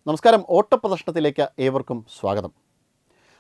നമസ്കാരം. ഓട്ടപ്രദർശനത്തിലേക്ക് ഏവർക്കും സ്വാഗതം.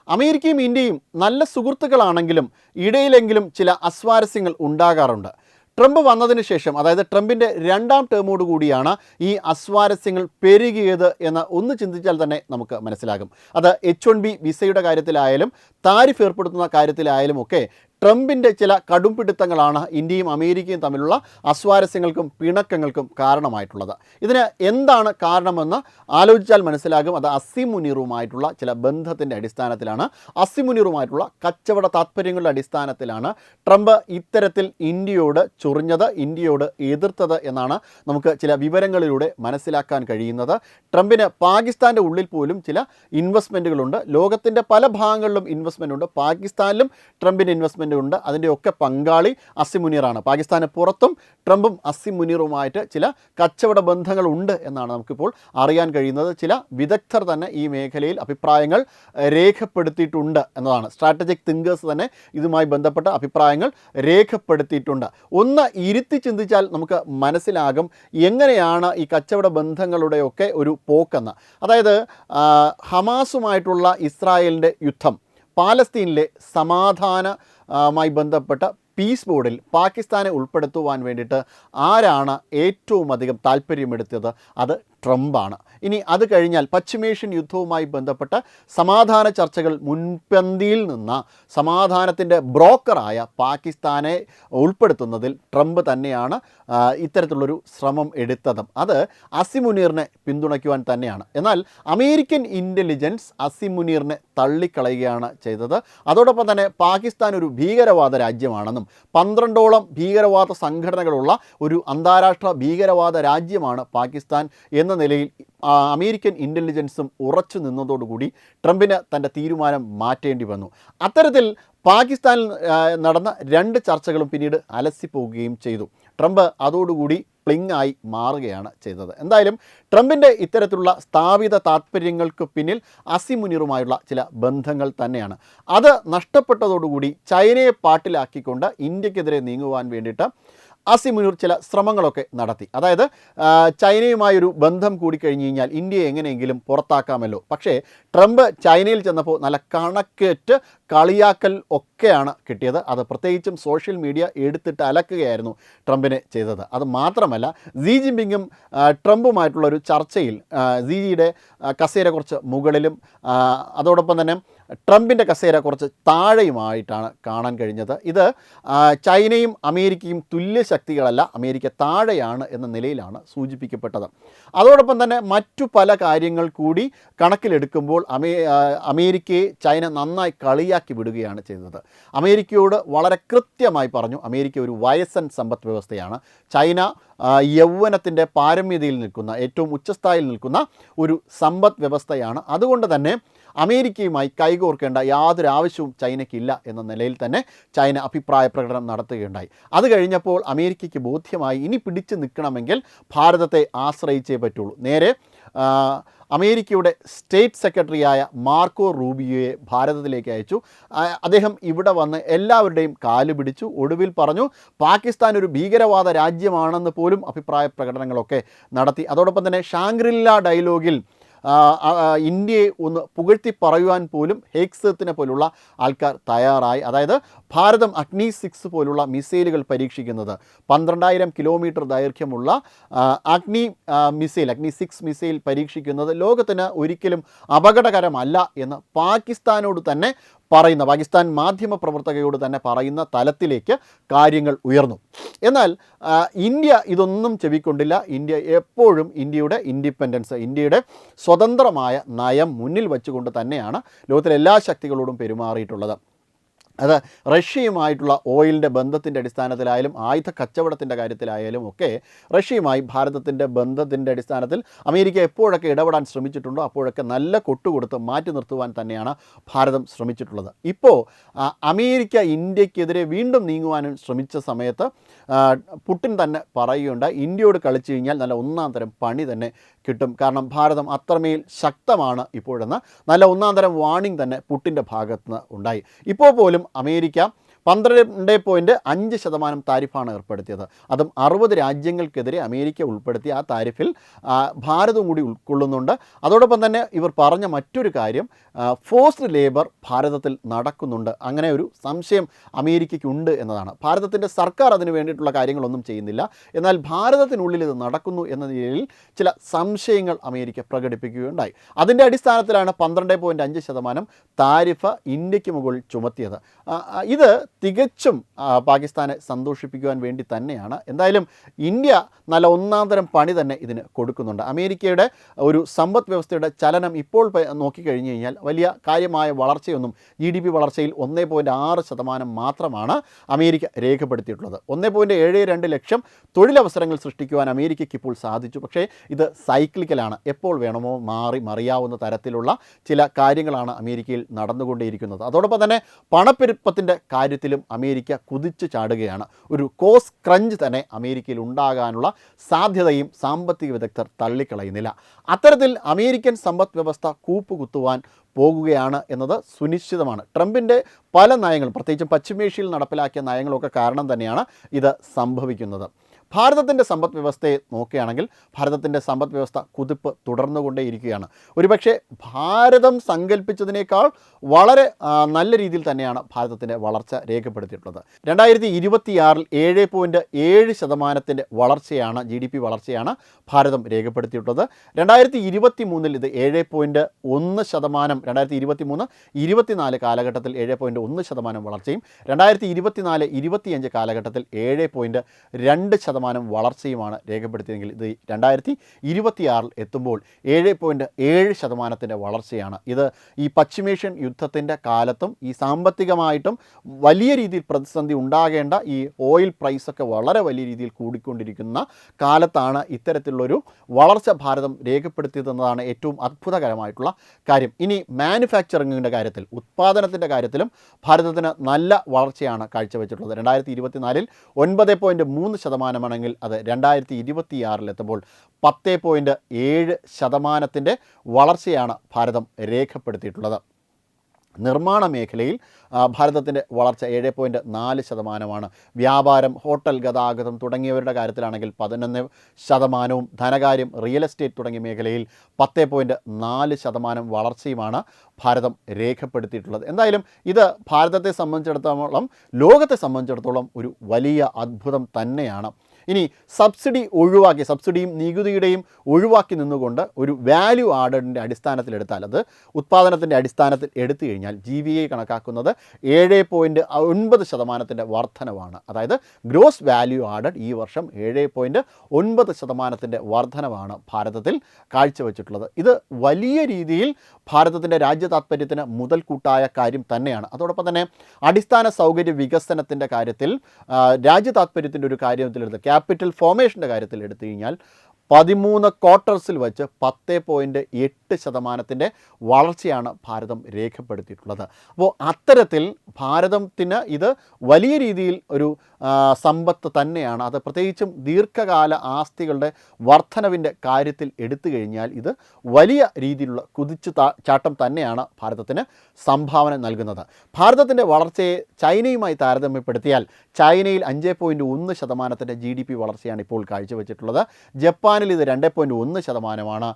അമേരിക്കയും ഇന്ത്യയും നല്ല സുഹൃത്തുക്കളാണെങ്കിലും ഇടയിലെങ്കിലും ചില അസ്വാരസ്യങ്ങൾ ഉണ്ടാകാറുണ്ട്. ട്രംപ് വന്നതിന് ശേഷം, അതായത് ട്രംപിൻ്റെ രണ്ടാം ടേമോട് കൂടിയാണ് ഈ അസ്വാരസ്യങ്ങൾ പെരുകിയത് എന്ന് ഒന്ന് ചിന്തിച്ചാൽ തന്നെ നമുക്ക് മനസ്സിലാകും. അത് H-1B വിസയുടെ കാര്യത്തിലായാലും താരിഫ് ഏർപ്പെടുത്തുന്ന കാര്യത്തിലായാലും ഒക്കെ ട്രംപിൻ്റെ ചില കടുംപിടുത്തങ്ങളാണ് ഇന്ത്യയും അമേരിക്കയും തമ്മിലുള്ള അസ്വാരസ്യങ്ങൾക്കും പിണക്കങ്ങൾക്കും കാരണമായിട്ടുള്ളത്. ഇതിന് എന്താണ് കാരണമെന്ന് ആലോചിച്ചാൽ മനസ്സിലാകും. അത് അസീം മുനീറുമായിട്ടുള്ള ചില ബന്ധത്തിൻ്റെ അടിസ്ഥാനത്തിലാണ്, അസീം മുനീറുമായിട്ടുള്ള കച്ചവട താത്പര്യങ്ങളുടെ അടിസ്ഥാനത്തിലാണ് ട്രംപ് ഇത്തരത്തിൽ ഇന്ത്യയോട് ചൊറിഞ്ഞത്, ഇന്ത്യയോട് എതിർത്തത് എന്നാണ് നമുക്ക് ചില വിവരങ്ങളിലൂടെ മനസ്സിലാക്കാൻ കഴിയുന്നത്. ട്രംപിന് പാകിസ്ഥാൻ്റെ ഉള്ളിൽ പോലും ചില ഇൻവെസ്റ്റ്മെൻറ്റുകളുണ്ട്. ലോകത്തിൻ്റെ പല ഭാഗങ്ങളിലും ഇൻവെസ്റ്റ്മെൻ്റ് ഉണ്ട്. പാകിസ്ഥാനിലും ട്രംപിന് ഇൻവെസ്റ്റ്മെൻ്റ് ഉണ്ട്. അതിൻ്റെയൊക്കെ പങ്കാളി അസീം മുനീറാണ്. പാകിസ്ഥാന് പുറത്തും ട്രംപും അസീം മുനീറുമായിട്ട് ചില കച്ചവട ബന്ധങ്ങളുണ്ട് എന്നാണ് നമുക്കിപ്പോൾ അറിയാൻ കഴിയുന്നത്. ചില വിദഗ്ധർ തന്നെ ഈ മേഖലയിൽ അഭിപ്രായങ്ങൾ രേഖപ്പെടുത്തിയിട്ടുണ്ട് എന്നതാണ്. സ്ട്രാറ്റജിക് തിങ്കേഴ്സ് തന്നെ ഇതുമായി ബന്ധപ്പെട്ട അഭിപ്രായങ്ങൾ രേഖപ്പെടുത്തിയിട്ടുണ്ട്. ഒന്ന് ഇരുത്തി ചിന്തിച്ചാൽ നമുക്ക് മനസ്സിലാകും എങ്ങനെയാണ് ഈ കച്ചവട ബന്ധങ്ങളുടെയൊക്കെ ഒരു പോക്കെന്ന്. അതായത് ഹമാസുമായിട്ടുള്ള ഇസ്രായേലിൻ്റെ യുദ്ധം, പാലസ്തീനിലെ സമാധാനമായി ബന്ധപ്പെട്ട പീസ് ബോർഡിൽ പാകിസ്ഥാനെ ഉൾപ്പെടുത്തുവാൻ വേണ്ടിയിട്ട് ആരാണ് ഏറ്റവും അധികം താല്പര്യമെടുത്തത്? അത് ട്രംപാണ്. ഇനി അത് കഴിഞ്ഞാൽ പശ്ചിമേഷ്യൻ യുദ്ധവുമായി ബന്ധപ്പെട്ട സമാധാന ചർച്ചകൾ മുൻപന്തിയിൽ നിന്ന് സമാധാനത്തിൻ്റെ ബ്രോക്കറായ പാകിസ്ഥാനെ ഉൾപ്പെടുത്തുന്നതിൽ ട്രംപ് തന്നെയാണ് ഇത്തരത്തിലുള്ളൊരു ശ്രമം എടുത്തതും. അത് അസീം മുനീറിനെ പിന്തുണയ്ക്കുവാൻ തന്നെയാണ്. എന്നാൽ അമേരിക്കൻ ഇൻ്റലിജൻസ് അസീം മുനീറിനെ തള്ളിക്കളയുകയാണ് ചെയ്തത്. അതോടൊപ്പം തന്നെ പാകിസ്ഥാൻ ഒരു ഭീകരവാദ രാജ്യമാണെന്നും 12ഓളം ഭീകരവാദ സംഘടനകളുള്ള ഒരു അന്താരാഷ്ട്ര ഭീകരവാദ രാജ്യമാണ് പാകിസ്ഥാൻ എന്ന നിലയിൽ അമേരിക്കൻ ഇൻ്റലിജൻസും ഉറച്ചു നിന്നതോടുകൂടി ട്രംപിന് തൻ്റെ തീരുമാനം മാറ്റേണ്ടി വന്നു. അത്തരത്തിൽ പാകിസ്ഥാനിൽ നടന്ന 2 ചർച്ചകളും പിന്നീട് അലസിപ്പോവുകയും ചെയ്തു. ട്രംപ് അതോടുകൂടി പ്ലിങ്ങായി മാറുകയാണ് ചെയ്തത്. എന്തായാലും ട്രംപിൻ്റെ ഇത്തരത്തിലുള്ള സ്ഥാപിത താത്പര്യങ്ങൾക്ക് പിന്നിൽ അസീം മുനീറുമായുള്ള ചില ബന്ധങ്ങൾ തന്നെയാണ്. അത് നഷ്ടപ്പെട്ടതോടുകൂടി ചൈനയെ പാട്ടിലാക്കിക്കൊണ്ട് ഇന്ത്യക്കെതിരെ നീങ്ങുവാൻ വേണ്ടിയിട്ട് അസീം മുനീർ ചില ശ്രമങ്ങളൊക്കെ നടത്തി. അതായത് ചൈനയുമായൊരു ബന്ധം കൂടിക്കഴിഞ്ഞ് കഴിഞ്ഞാൽ ഇന്ത്യയെ എങ്ങനെയെങ്കിലും പുറത്താക്കാമല്ലോ. പക്ഷേ ട്രംപ് ചൈനയിൽ ചെന്നപ്പോൾ നല്ല കണക്കേറ്റ് കളിയാക്കൽ ഒക്കെയാണ് കിട്ടിയത്. അത് പ്രത്യേകിച്ചും സോഷ്യൽ മീഡിയ എടുത്തിട്ട് അലക്കുകയായിരുന്നു ട്രംപിനെ ചെയ്തത്. അത് മാത്രമല്ല, സി ജിൻപിങ്ങും ട്രംപുമായിട്ടുള്ളൊരു ചർച്ചയിൽ സിയുടെ കസേര കുറച്ച് മുകളിലും അതോടൊപ്പം തന്നെ ട്രംപിൻ്റെ കസേര കുറച്ച് താഴെയുമായിട്ടാണ് കാണാൻ കഴിഞ്ഞത്. ഇത് ചൈനയും അമേരിക്കയും തുല്യ ശക്തികളല്ല, അമേരിക്ക താഴെയാണ് എന്ന നിലയിലാണ് സൂചിപ്പിക്കപ്പെട്ടത്. അതോടൊപ്പം തന്നെ മറ്റു പല കാര്യങ്ങൾ കൂടി കണക്കിലെടുക്കുമ്പോൾ അമേരിക്കയെ ചൈന നന്നായി കളിയാക്കി വിടുകയാണ് ചെയ്തത്. അമേരിക്കയോട് വളരെ കൃത്യമായി പറഞ്ഞു, അമേരിക്ക ഒരു വയസ്സൻ സമ്പദ് വ്യവസ്ഥയാണ്. ചൈന യൗവനത്തിൻ്റെ പാരമ്യതയിൽ നിൽക്കുന്ന, ഏറ്റവും ഉച്ചസ്ഥായിൽ നിൽക്കുന്ന ഒരു സമ്പദ് വ്യവസ്ഥയാണ്. അതുകൊണ്ട് തന്നെ അമേരിക്കയുമായി കൈകോർക്കേണ്ട യാതൊരു ആവശ്യവും ചൈനയ്ക്കില്ല എന്ന നിലയിൽ തന്നെ ചൈന അഭിപ്രായ പ്രകടനം നടത്തുകയുണ്ടായി. അത് കഴിഞ്ഞപ്പോൾ അമേരിക്കയ്ക്ക് ബോധ്യമായി ഇനി പിടിച്ചു നിൽക്കണമെങ്കിൽ ഭാരതത്തെ ആശ്രയിച്ചേ പറ്റുള്ളൂ. നേരെ അമേരിക്കയുടെ സ്റ്റേറ്റ് സെക്രട്ടറിയായ മാർക്കോ റൂബിയോയെ ഭാരതത്തിലേക്ക് അയച്ചു. അദ്ദേഹം ഇവിടെ വന്ന് എല്ലാവരുടെയും കാല് പിടിച്ചു. ഒടുവിൽ പറഞ്ഞു പാകിസ്ഥാൻ ഒരു ഭീകരവാദ രാജ്യമാണെന്ന് പോലും അഭിപ്രായ പ്രകടനങ്ങളൊക്കെ നടത്തി. അതോടൊപ്പം തന്നെ ഷാങ്ഗ്രില്ല ഡയലോഗിൽ ഇന്ത്യയെ ഒന്ന് പുകഴ്ത്തി പറയുവാൻ പോലും ഹേഗ്സത്തിനെ പോലുള്ള ആൾക്കാർ തയ്യാറായി. അതായത് ഭാരതം അഗ്നി 6 പോലുള്ള മിസൈലുകൾ പരീക്ഷിക്കുന്നത്, 12,000 കിലോമീറ്റർ ദൈർഘ്യമുള്ള അഗ്നി 6 മിസൈൽ പരീക്ഷിക്കുന്നത് ലോകത്തിന് ഒരിക്കലും അപകടകരമല്ല എന്ന് പാകിസ്ഥാനോട് തന്നെ പറയുന്ന, പാകിസ്ഥാൻ മാധ്യമ പ്രവർത്തകയോട് തന്നെ പറയുന്ന തലത്തിലേക്ക് കാര്യങ്ങൾ ഉയർന്നു. എന്നാൽ ഇന്ത്യ ഇതൊന്നും ചെവിക്കൊണ്ടില്ല. ഇന്ത്യ എപ്പോഴും ഇന്ത്യയുടെ ഇൻഡിപെൻഡൻസ്, ഇന്ത്യയുടെ സ്വതന്ത്രമായ നയം മുന്നിൽ വച്ചുകൊണ്ട് തന്നെയാണ് ലോകത്തിലെ എല്ലാ ശക്തികളോടും പെരുമാറിയിട്ടുള്ളത്. അത് റഷ്യയുമായിട്ടുള്ള ഓയിലിൻ്റെ ബന്ധത്തിൻ്റെ അടിസ്ഥാനത്തിലായാലും ആയുധ കച്ചവടത്തിൻ്റെ കാര്യത്തിലായാലും ഒക്കെ റഷ്യയുമായി ഭാരതത്തിൻ്റെ ബന്ധത്തിൻ്റെ അടിസ്ഥാനത്തിൽ അമേരിക്ക എപ്പോഴൊക്കെ ഇടപെടാൻ ശ്രമിച്ചിട്ടുണ്ടോ അപ്പോഴൊക്കെ നല്ല കൊട്ടുകൊടുത്ത് മാറ്റി നിർത്തുവാൻ തന്നെയാണ് ഭാരതം ശ്രമിച്ചിട്ടുള്ളത്. ഇപ്പോൾ അമേരിക്ക ഇന്ത്യക്കെതിരെ വീണ്ടും നീങ്ങുവാനും ശ്രമിച്ച സമയത്ത് പുടിൻ തന്നെ പറയുകയുണ്ടായി, ഇന്ത്യയോട് കളിച്ചു കഴിഞ്ഞാൽ നല്ല ഒന്നാം തരം പണി തന്നെ കിട്ടും. കാരണം ഭാരതം അത്രമേൽ ശക്തമാണ് ഇപ്പോഴെന്ന് നല്ല ഒന്നാം തരം വാർണിംഗ് തന്നെ പുടിൻ്റെ ഭാഗത്ത് നിന്ന് ഉണ്ടായി. ഇപ്പോൾ പോലും അമേരിക്ക 12.5% താരിഫാണ് ഏർപ്പെടുത്തിയത്. അതും 60 രാജ്യങ്ങൾക്കെതിരെ അമേരിക്ക ഉൾപ്പെടുത്തിയ ആ താരിഫിൽ ഭാരതവും കൂടി ഉൾക്കൊള്ളുന്നുണ്ട്. അതോടൊപ്പം തന്നെ ഇവർ പറഞ്ഞ മറ്റൊരു കാര്യം, ഫോഴ്സ്ഡ് ലേബർ ഭാരതത്തിൽ നടക്കുന്നുണ്ട്. അങ്ങനെ ഒരു സംശയം അമേരിക്കയ്ക്കുണ്ട് എന്നതാണ്. ഭാരതത്തിൻ്റെ സർക്കാർ അതിന് വേണ്ടിയിട്ടുള്ള കാര്യങ്ങളൊന്നും ചെയ്യുന്നില്ല, എന്നാൽ ഭാരതത്തിനുള്ളിൽ ഇത് നടക്കുന്നു എന്ന നിലയിൽ ചില സംശയങ്ങൾ അമേരിക്ക പ്രകടിപ്പിക്കുകയുണ്ടായി. അതിൻ്റെ അടിസ്ഥാനത്തിലാണ് 12.5% താരിഫ് ഇന്ത്യക്ക് മുകളിൽ ചുമത്തിയത്. ഇത് തികച്ചും പാകിസ്ഥാനെ സന്തോഷിപ്പിക്കുവാൻ വേണ്ടി തന്നെയാണ്. എന്തായാലും ഇന്ത്യ നല്ല ഒന്നാം തരം പണി തന്നെ ഇതിന് കൊടുക്കുന്നുണ്ട്. അമേരിക്കയുടെ ഒരു സമ്പദ് വ്യവസ്ഥയുടെ ചലനം ഇപ്പോൾ നോക്കിക്കഴിഞ്ഞു കഴിഞ്ഞാൽ വലിയ കാര്യമായ വളർച്ചയൊന്നും, GDP വളർച്ചയിൽ 1.6% മാത്രമാണ് അമേരിക്ക രേഖപ്പെടുത്തിയിട്ടുള്ളത്. 1.72 ലക്ഷം തൊഴിലവസരങ്ങൾ സൃഷ്ടിക്കുവാൻ അമേരിക്കയ്ക്ക് ഇപ്പോൾ സാധിച്ചു. പക്ഷേ ഇത് സൈക്ലിക്കലാണ്. എപ്പോൾ വേണമോ മറിയാവുന്ന തരത്തിലുള്ള ചില കാര്യങ്ങളാണ് അമേരിക്കയിൽ നടന്നുകൊണ്ടേയിരിക്കുന്നത്. അതോടൊപ്പം തന്നെ പണപ്പെരുപ്പത്തിൻ്റെ കാര്യത്തിലും അമേരിക്ക കുതിച്ചു ചാടുകയാണ്. ഒരു കോസ്റ്റ് ക്രഞ്ച് തന്നെ അമേരിക്കയിൽ ഉണ്ടാകാനുള്ള സാധ്യതയും സാമ്പത്തിക വിദഗ്ധർ തള്ളിക്കളയുന്നില്ല. അത്തരത്തിൽ അമേരിക്കൻ സമ്പദ് വ്യവസ്ഥ കൂപ്പുകുത്തുവാൻ പോകുകയാണ് എന്നത് സുനിശ്ചിതമാണ്. ട്രംപിൻ്റെ പല നയങ്ങളും, പ്രത്യേകിച്ചും പശ്ചിമേഷ്യയിൽ നടപ്പിലാക്കിയ നയങ്ങളൊക്കെ കാരണം തന്നെയാണ് ഇത് സംഭവിക്കുന്നത്. ഭാരതത്തിൻ്റെ സമ്പദ് വ്യവസ്ഥയെ നോക്കുകയാണെങ്കിൽ ഭാരതത്തിൻ്റെ സമ്പദ് വ്യവസ്ഥ കുതിപ്പ് തുടർന്നുകൊണ്ടേയിരിക്കുകയാണ്. ഒരുപക്ഷെ ഭാരതം സങ്കല്പിച്ചതിനേക്കാൾ വളരെ നല്ല രീതിയിൽ തന്നെയാണ് ഭാരതത്തിൻ്റെ വളർച്ച രേഖപ്പെടുത്തിയിട്ടുള്ളത്. 2026 7.7% വളർച്ചയാണ്, GDP വളർച്ചയാണ് ഭാരതം രേഖപ്പെടുത്തിയിട്ടുള്ളത്. 2023 ഇത് 7.1%, 2023-24 കാലഘട്ടത്തിൽ 7.1% വളർച്ചയും 2024-25 കാലഘട്ടത്തിൽ 7.2% വളർച്ചയുമാണ് രേഖപ്പെടുത്തിയതെങ്കിൽ ഇത് 2026 എത്തുമ്പോൾ 7.7% വളർച്ചയാണ്. ഇത് ഈ പശ്ചിമേഷ്യൻ യുദ്ധത്തിൻ്റെ കാലത്തും ഈ സാമ്പത്തികമായിട്ടും വലിയ രീതിയിൽ പ്രതിസന്ധി ഉണ്ടാകേണ്ട ഈ ഓയിൽ പ്രൈസൊക്കെ വളരെ വലിയ രീതിയിൽ കൂടിക്കൊണ്ടിരിക്കുന്ന കാലത്താണ് ഇത്തരത്തിലുള്ളൊരു വളർച്ച ഭാരതം രേഖപ്പെടുത്തിയതെന്നതാണ് ഏറ്റവും അത്ഭുതകരമായിട്ടുള്ള കാര്യം. ഇനി മാനുഫാക്ചറിങ്ങിൻ്റെ കാര്യത്തിൽ, ഉത്പാദനത്തിൻ്റെ കാര്യത്തിലും ഭാരതത്തിന് നല്ല വളർച്ചയാണ് കാഴ്ചവെച്ചിട്ടുള്ളത്. 2024 9.3% ആണെങ്കിൽ അത് 2026 എത്തുമ്പോൾ 10.7% വളർച്ചയാണ് ഭാരതം രേഖപ്പെടുത്തിയിട്ടുള്ളത്. നിർമ്മാണ മേഖലയിൽ ഭാരതത്തിൻ്റെ വളർച്ച 7.4%. വ്യാപാരം, ഹോട്ടൽ, ഗതാഗതം തുടങ്ങിയവരുടെ കാര്യത്തിലാണെങ്കിൽ 11%. ധനകാര്യം, റിയൽ എസ്റ്റേറ്റ് തുടങ്ങിയ മേഖലയിൽ 10.4% വളർച്ചയുമാണ് ഭാരതം രേഖപ്പെടുത്തിയിട്ടുള്ളത്. എന്തായാലും ഇത് ഭാരതത്തെ സംബന്ധിച്ചിടത്തോളം, ലോകത്തെ സംബന്ധിച്ചിടത്തോളം ഒരു വലിയ അത്ഭുതം തന്നെയാണ്. ഇനി സബ്സിഡിയും നികുതിയുടെയും ഒഴിവാക്കി നിന്നുകൊണ്ട് ഒരു വാല്യൂ ആഡഡിൻ്റെ അടിസ്ഥാനത്തിലെടുത്താൽ, അത് ഉത്പാദനത്തിൻ്റെ അടിസ്ഥാനത്തിൽ എടുത്തു കഴിഞ്ഞാൽ GVA കണക്കാക്കുന്നത് 7.9% വർധനവാണ്. അതായത് ഗ്രോസ് വാല്യൂ ആഡഡ് ഈ വർഷം 7.9% വർധനവാണ് ഭാരതത്തിൽ കാഴ്ചവെച്ചിട്ടുള്ളത്. ഇത് വലിയ രീതിയിൽ ഭാരതത്തിൻ്റെ രാജ്യ താത്പര്യത്തിന് മുതൽക്കൂട്ടായ കാര്യം തന്നെയാണ്. അതോടൊപ്പം തന്നെ അടിസ്ഥാന സൗകര്യ വികസനത്തിൻ്റെ കാര്യത്തിൽ രാജ്യ താത്പര്യത്തിൻ്റെ ഒരു കാര്യത്തിലെടുത്ത് ക്യാപിറ്റൽ ഫോർമേഷൻ്റെ കാര്യത്തിൽ എടുത്തു കഴിഞ്ഞാൽ 13 ക്വാർട്ടേഴ്സിൽ വെച്ച് 10.8% വളർച്ചയാണ് ഭാരതം രേഖപ്പെടുത്തിയിട്ടുള്ളത്. അപ്പോൾ അത്തരത്തിൽ ഭാരതത്തിന് ഇത് വലിയ രീതിയിൽ ഒരു സമ്പത്ത് തന്നെയാണ്. അത് പ്രത്യേകിച്ചും ദീർഘകാല ആസ്തികളുടെ വർധനവിൻ്റെ കാര്യത്തിൽ എടുത്തു കഴിഞ്ഞാൽ ഇത് വലിയ രീതിയിലുള്ള ചാട്ടം തന്നെയാണ് ഭാരതത്തിന് സംഭാവന നൽകുന്നത്. ഭാരതത്തിൻ്റെ വളർച്ചയെ ചൈനയുമായി താരതമ്യപ്പെടുത്തിയാൽ ചൈനയിൽ 5.1% GDP വളർച്ചയാണ് ഇപ്പോൾ കാഴ്ചവെച്ചിട്ടുള്ളത്. ജപ്പാനിൽ ഇത് 2.1%.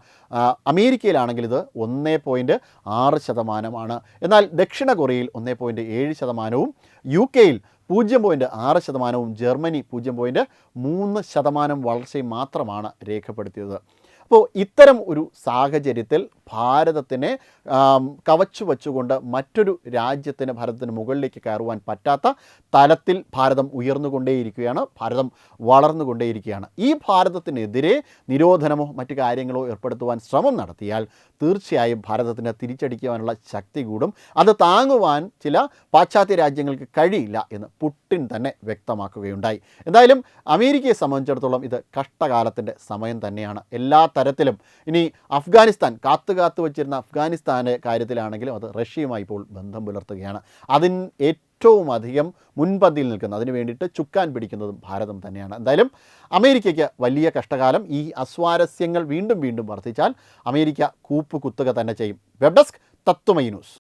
അമേരിക്കയിലാണെങ്കിൽ ഇത് 1.6%. എന്നാൽ ദക്ഷിണ കൊറിയയിൽ 1.7%, UK-യിൽ 0.6%, ജർമ്മനി 0.3% വളർച്ചയും മാത്രമാണ് രേഖപ്പെടുത്തിയത്. അപ്പോൾ ഇത്തരം ഒരു സാഹചര്യത്തിൽ ഭാരതത്തിനെ കവച്ചു വച്ചുകൊണ്ട് മറ്റൊരു രാജ്യത്തിന് ഭാരതത്തിന് മുകളിലേക്ക് കയറുവാൻ പറ്റാത്ത തലത്തിൽ ഭാരതം ഉയർന്നുകൊണ്ടേയിരിക്കുകയാണ്, ഭാരതം വളർന്നുകൊണ്ടേയിരിക്കുകയാണ്. ഈ ഭാരതത്തിനെതിരെ നിരോധനമോ മറ്റു കാര്യങ്ങളോ ഏർപ്പെടുത്തുവാൻ ശ്രമം നടത്തിയാൽ തീർച്ചയായും ഭാരതത്തിന് തിരിച്ചടിക്കുവാനുള്ള ശക്തി കൂടും. അത് താങ്ങുവാൻ ചില പാശ്ചാത്യ രാജ്യങ്ങൾക്ക് കഴിയില്ല എന്ന് പുടിൻ തന്നെ വ്യക്തമാക്കുകയുണ്ടായി. എന്തായാലും അമേരിക്കയെ സംബന്ധിച്ചിടത്തോളം ഇത് കഷ്ടകാലത്തിൻ്റെ സമയം തന്നെയാണ് എല്ലാ തരത്തിലും. ഇനി അഫ്ഗാനിസ്ഥാൻ, കാത്തു വച്ചിരുന്ന അഫ്ഗാനിസ്ഥാൻ്റെ കാര്യത്തിലാണെങ്കിലും അത് റഷ്യയുമായി ഇപ്പോൾ ബന്ധം പുലർത്തുകയാണ്. അതിന് ഏറ്റവും അധികം മുൻപന്തിയിൽ നിൽക്കുന്നത്, അതിന് വേണ്ടിയിട്ട് ചുക്കാൻ പിടിക്കുന്നതും ഭാരതം തന്നെയാണ്. എന്തായാലും അമേരിക്കയ്ക്ക് വലിയ കഷ്ടകാലം. ഈ അസ്വാരസ്യങ്ങൾ വീണ്ടും വർദ്ധിച്ചാൽ അമേരിക്ക കൂപ്പുകുത്തുക തന്നെ ചെയ്യും. വെബ് ഡെസ്ക് തത്വമൈ ന്യൂസ്.